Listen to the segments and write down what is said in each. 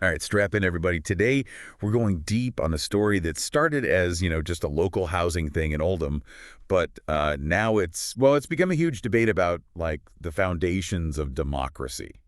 All right, strap in, everybody. Today, we're going deep on a story that started as, just a local housing thing in Oldham, but now it's become a huge debate about, like, the foundations of democracy,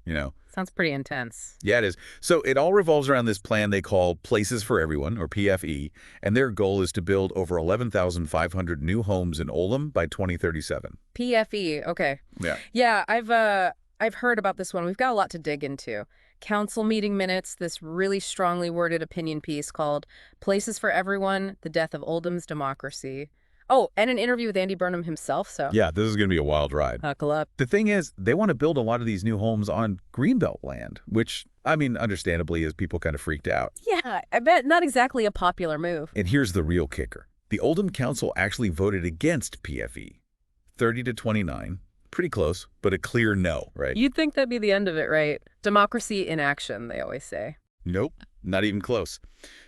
you know? Sounds pretty intense. Yeah, it is. So it all revolves around this plan they call Places for Everyone, or PFE, and their goal is to build over 11,500 new homes in Oldham by 2037. PFE, okay. Yeah. Yeah, I've heard about this one. We've got a lot to dig into. Council meeting minutes, this really strongly worded opinion piece called Places for Everyone, The Death of Oldham's Democracy. Oh, and an interview with Andy Burnham himself, so Yeah, this is going to be a wild ride. buckle up. The thing is, they want to build a lot of these new homes on greenbelt land, which, understandably, is people kind of freaked out. Yeah, I bet not exactly a popular move. And here's the real kicker. The Oldham Council actually voted against PFE. 30 to 29. Pretty close, but a clear no, right? You'd think that'd be the end of it, right? Democracy in action, they always say. Nope, not even close.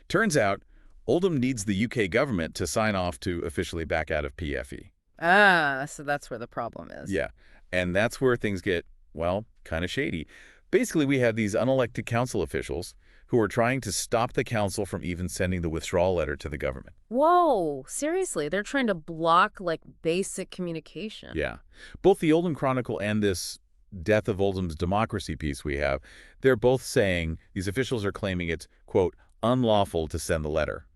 Turns out, Oldham needs the UK government to sign off to officially back out of PFE. Ah, so that's where the problem is. Yeah, and that's where things get, well, kind of shady. Basically, we have these unelected council officials who are trying to stop the council from even sending the withdrawal letter to the government. Whoa, seriously, they're trying to block, like, basic communication. Yeah. Both the Oldham Chronicle and this Death of Oldham's Democracy piece we have, they're both saying, these officials are claiming it's, quote, unlawful to send the letter.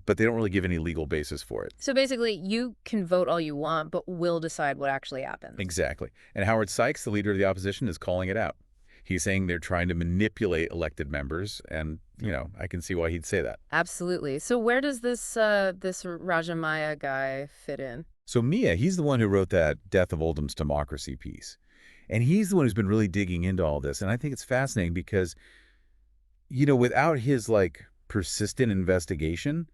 But they don't really give any legal basis for it. So basically, you can vote all you want, but we'll decide what actually happens. Exactly. And Howard Sykes, the leader of the opposition, is calling it out. He's saying they're trying to manipulate elected members, and, I can see why he'd say that. Absolutely. So where does this Miah guy fit in? So Miah, he's the one who wrote that Death of Oldham's Democracy piece. And he's the one who's been really digging into all this. And I think it's fascinating because, without his, persistent investigation,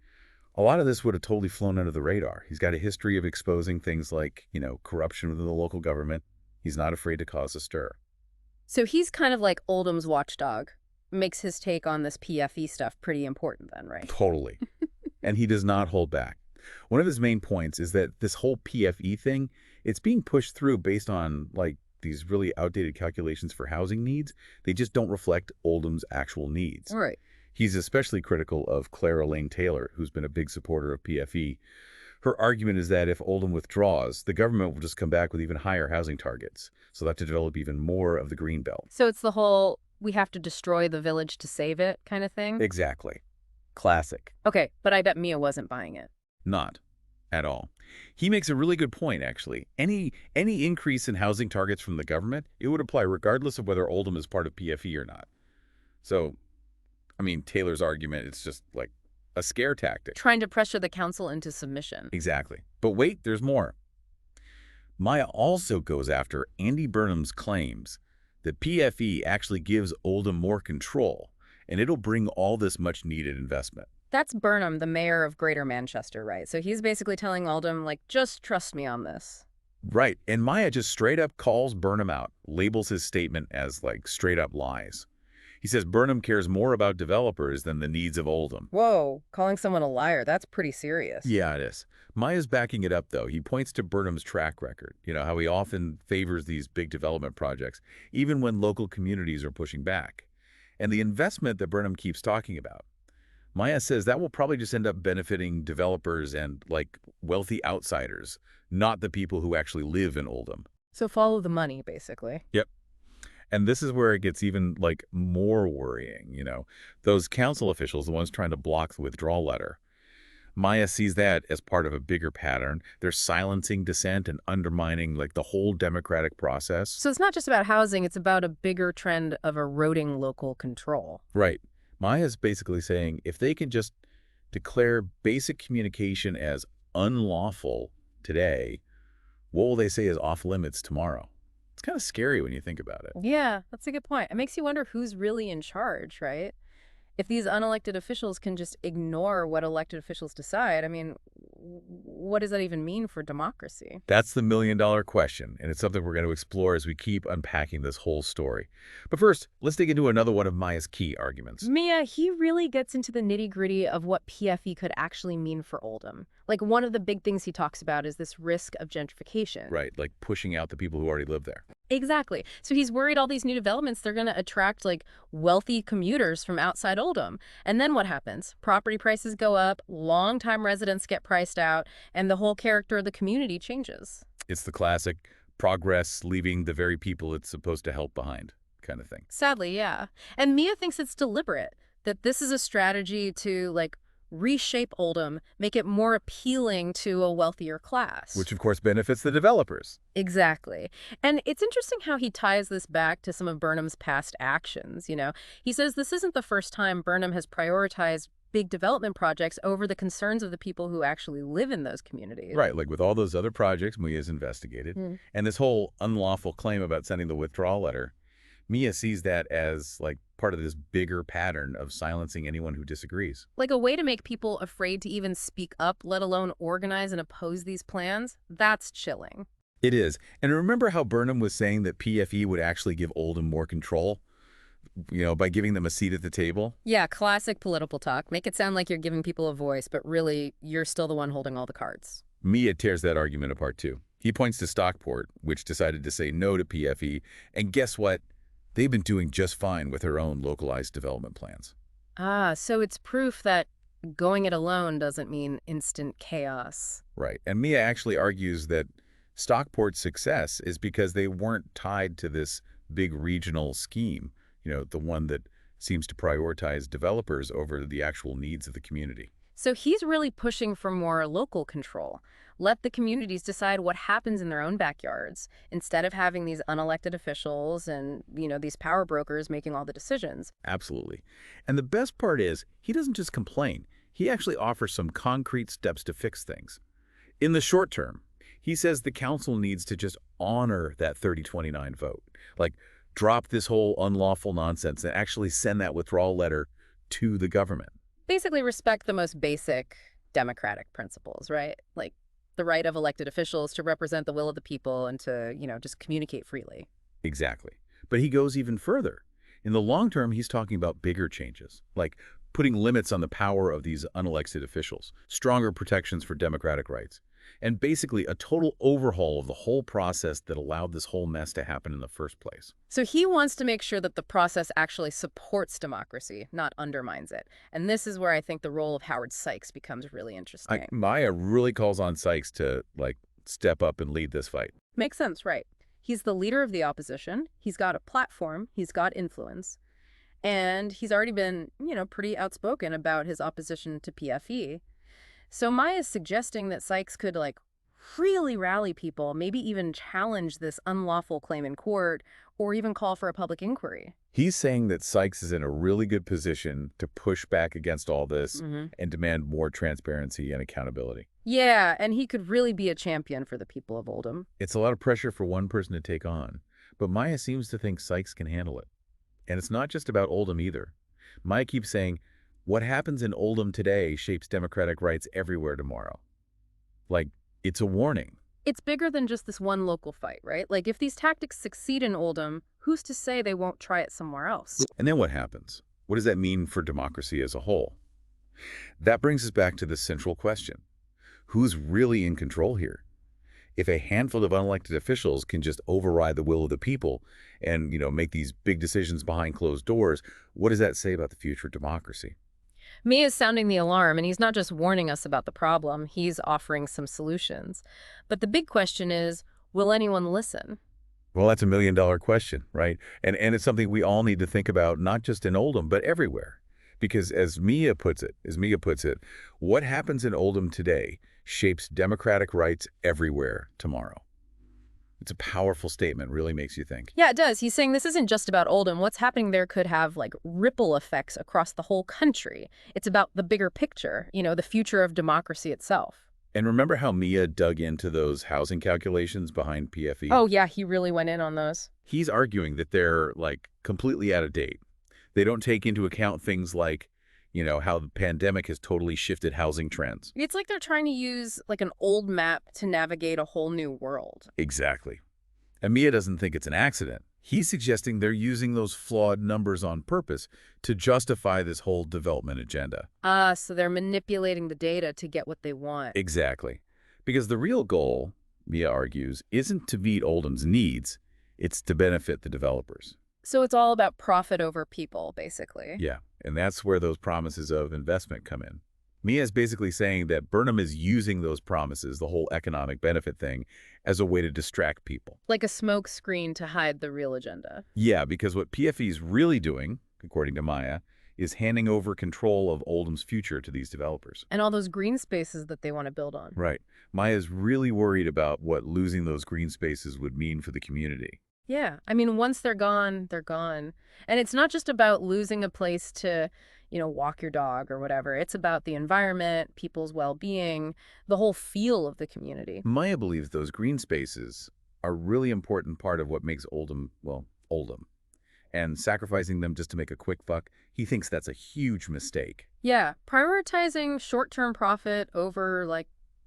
a lot of this would have totally flown under the radar. He's got a history of exposing things like, corruption within the local government. He's not afraid to cause a stir. So he's kind of like Oldham's watchdog. Makes his take on this PFE stuff pretty important then, right? Totally. And he does not hold back. One of his main points is that this whole PFE thing, it's being pushed through based on, these really outdated calculations for housing needs. They just don't reflect Oldham's actual needs. All right. He's especially critical of Clara Lane Taylor, who's been a big supporter of PFE. Her argument is that if Oldham withdraws, the government will just come back with even higher housing targets. So they'll have to develop even more of the greenbelt. So it's the whole we have to destroy the village to save it kind of thing? Exactly. Classic. Okay, but I bet Miah wasn't buying it. Not at all. He makes a really good point, actually. Any increase in housing targets from the government, it would apply regardless of whether Oldham is part of PFE or not. So, Taylor's argument, it's just like a scare tactic. Trying to pressure the council into submission. Exactly. But wait, there's more. Miah also goes after Andy Burnham's claims that PFE actually gives Oldham more control, and it'll bring all this much-needed investment. That's Burnham, the mayor of Greater Manchester, right? So he's basically telling Oldham, just trust me on this. Right, and Miah just straight up calls Burnham out, labels his statement as, straight up lies. He says Burnham cares more about developers than the needs of Oldham. Whoa, calling someone a liar, that's pretty serious. Yeah, it is. Miah's backing it up, though. He points to Burnham's track record, how he often favors these big development projects, even when local communities are pushing back. And the investment that Burnham keeps talking about. Miah says that will probably just end up benefiting developers and, wealthy outsiders, not the people who actually live in Oldham. So follow the money, basically. Yep. And this is where it gets even, more worrying, Those council officials, the ones trying to block the withdrawal letter, Miah sees that as part of a bigger pattern. They're silencing dissent and undermining, the whole democratic process. So it's not just about housing, it's about a bigger trend of eroding local control. Right. Miah's basically saying if they can just declare basic communication as unlawful today, what will they say is off limits tomorrow? It's kind of scary when you think about it. Yeah, that's a good point. It makes you wonder who's really in charge, right? If these unelected officials can just ignore what elected officials decide, what does that even mean for democracy? That's the million-dollar question, and it's something we're going to explore as we keep unpacking this whole story. But first, let's dig into another one of Miah's key arguments. Miah, he really gets into the nitty-gritty of what PFE could actually mean for Oldham. One of the big things he talks about is this risk of gentrification. Right, pushing out the people who already live there. Exactly. So he's worried all these new developments, they're going to attract like wealthy commuters from outside Oldham. And then what happens? Property prices go up, longtime residents get priced out, and the whole character of the community changes. It's the classic progress leaving the very people it's supposed to help behind kind of thing. Sadly, yeah. And Miah thinks it's deliberate, that this is a strategy to like reshape Oldham, make it more appealing to a wealthier class. Which, of course, benefits the developers. Exactly. And it's interesting how he ties this back to some of Burnham's past actions, you know. He says this isn't the first time Burnham has prioritized big development projects over the concerns of the people who actually live in those communities. Right, like with all those other projects Mia's investigated, and this whole unlawful claim about sending the withdrawal letter, Miah sees that as, like, part of this bigger pattern of silencing anyone who disagrees. Like a way to make people afraid to even speak up, let alone organize and oppose these plans. That's chilling. It is. And remember how Burnham was saying that PFE would actually give Oldham more control, by giving them a seat at the table? Yeah, classic political talk. Make it sound like you're giving people a voice, but really, you're still the one holding all the cards. Miah tears that argument apart, too. He points to Stockport, which decided to say no to PFE, and guess what? They've been doing just fine with their own localized development plans. Ah, so it's proof that going it alone doesn't mean instant chaos. Right. And Miah actually argues that Stockport's success is because they weren't tied to this big regional scheme, the one that seems to prioritize developers over the actual needs of the community. So he's really pushing for more local control. Let the communities decide what happens in their own backyards instead of having these unelected officials and, these power brokers making all the decisions. Absolutely. And the best part is he doesn't just complain. He actually offers some concrete steps to fix things. In the short term, he says the council needs to just honor that 30-29 vote. Like, drop this whole unlawful nonsense and actually send that withdrawal letter to the government. Basically respect the most basic democratic principles, right? Like the right of elected officials to represent the will of the people and to, just communicate freely. Exactly. But he goes even further. In the long term, he's talking about bigger changes, like putting limits on the power of these unelected officials, stronger protections for democratic rights, and basically a total overhaul of the whole process that allowed this whole mess to happen in the first place. So he wants to make sure that the process actually supports democracy, not undermines it. And this is where I think the role of Howard Sykes becomes really interesting. Miah really calls on Sykes to, step up and lead this fight. Makes sense, right? He's the leader of the opposition. He's got a platform. He's got influence. And he's already been, pretty outspoken about his opposition to PFE. So Miah is suggesting that Sykes could, really rally people, maybe even challenge this unlawful claim in court, or even call for a public inquiry. He's saying that Sykes is in a really good position to push back against all this and demand more transparency and accountability. Yeah, and he could really be a champion for the people of Oldham. It's a lot of pressure for one person to take on, but Miah seems to think Sykes can handle it. And it's not just about Oldham either. Miah keeps saying, what happens in Oldham today shapes democratic rights everywhere tomorrow. It's a warning. It's bigger than just this one local fight, right? If these tactics succeed in Oldham, who's to say they won't try it somewhere else? And then what happens? What does that mean for democracy as a whole? That brings us back to the central question. Who's really in control here? If a handful of unelected officials can just override the will of the people and, make these big decisions behind closed doors, what does that say about the future of democracy? Miah is sounding the alarm, and he's not just warning us about the problem, he's offering some solutions. But the big question is, will anyone listen? Well, that's $1 million question, right? And it's something we all need to think about, not just in Oldham, but everywhere. Because as Miah puts it, what happens in Oldham today shapes democratic rights everywhere tomorrow. It's a powerful statement, really makes you think. Yeah, it does. He's saying this isn't just about Oldham. What's happening there could have ripple effects across the whole country. It's about the bigger picture, the future of democracy itself. And remember how Miah dug into those housing calculations behind PFE? Oh, yeah, he really went in on those. He's arguing that they're completely out of date. They don't take into account things like, how the pandemic has totally shifted housing trends. It's like they're trying to use an old map to navigate a whole new world. Exactly. And Miah doesn't think it's an accident. He's suggesting they're using those flawed numbers on purpose to justify this whole development agenda. So they're manipulating the data to get what they want. Exactly. Because the real goal, Miah argues, isn't to meet Oldham's needs. It's to benefit the developers. So it's all about profit over people, basically. Yeah, and that's where those promises of investment come in. Miah is basically saying that Burnham is using those promises, the whole economic benefit thing, as a way to distract people. Like a smoke screen to hide the real agenda. Yeah, because what PFE is really doing, according to Miah, is handing over control of Oldham's future to these developers. And all those green spaces that they want to build on. Right. Miah is really worried about what losing those green spaces would mean for the community. Yeah. I mean, once they're gone, they're gone. And it's not just about losing a place to, walk your dog or whatever. It's about the environment, people's well-being, the whole feel of the community. Miah believes those green spaces are a really important part of what makes Oldham, well, Oldham. And sacrificing them just to make a quick buck, he thinks that's a huge mistake. Yeah. Prioritizing short-term profit over,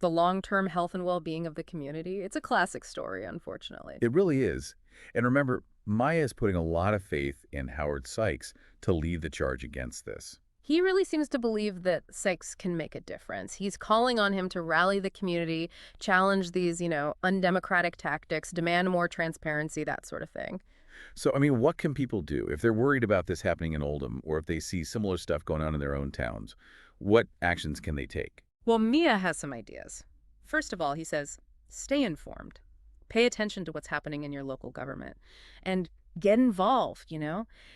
the long-term health and well-being of the community. It's a classic story, unfortunately. It really is. And remember, Miah is putting a lot of faith in Howard Sykes to lead the charge against this. He really seems to believe that Sykes can make a difference. He's calling on him to rally the community, challenge these, undemocratic tactics, demand more transparency, that sort of thing. So, I mean, what can people do if they're worried about this happening in Oldham, or if they see similar stuff going on in their own towns? What actions can they take? Well, Miah has some ideas. First of all, he says, stay informed. Pay attention to what's happening in your local government. And get involved,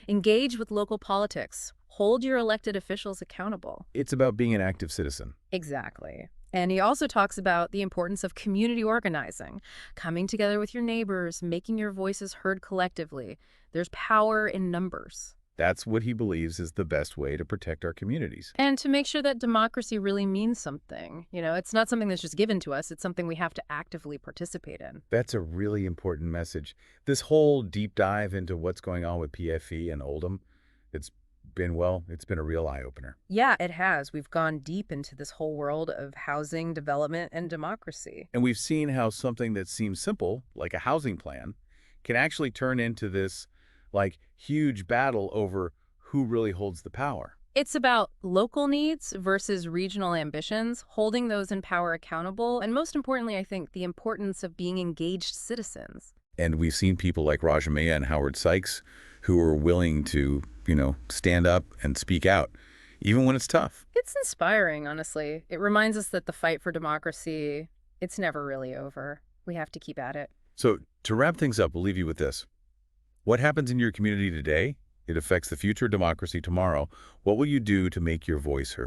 Engage with local politics. Hold your elected officials accountable. It's about being an active citizen. Exactly. And he also talks about the importance of community organizing, coming together with your neighbors, making your voices heard collectively. There's power in numbers. That's what he believes is the best way to protect our communities. And to make sure that democracy really means something. It's not something that's just given to us. It's something we have to actively participate in. That's a really important message. This whole deep dive into what's going on with PFE and Oldham, it's been a real eye-opener. Yeah, it has. We've gone deep into this whole world of housing, development, and democracy. And we've seen how something that seems simple, like a housing plan, can actually turn into this, huge battle over who really holds the power. It's about local needs versus regional ambitions, holding those in power accountable, and most importantly, I think, the importance of being engaged citizens. And we've seen people like Miah and Howard Sykes who are willing to, stand up and speak out, even when it's tough. It's inspiring, honestly. It reminds us that the fight for democracy, it's never really over. We have to keep at it. So to wrap things up, we'll leave you with this. What happens in your community today? It affects the future of democracy tomorrow. What will you do to make your voice heard?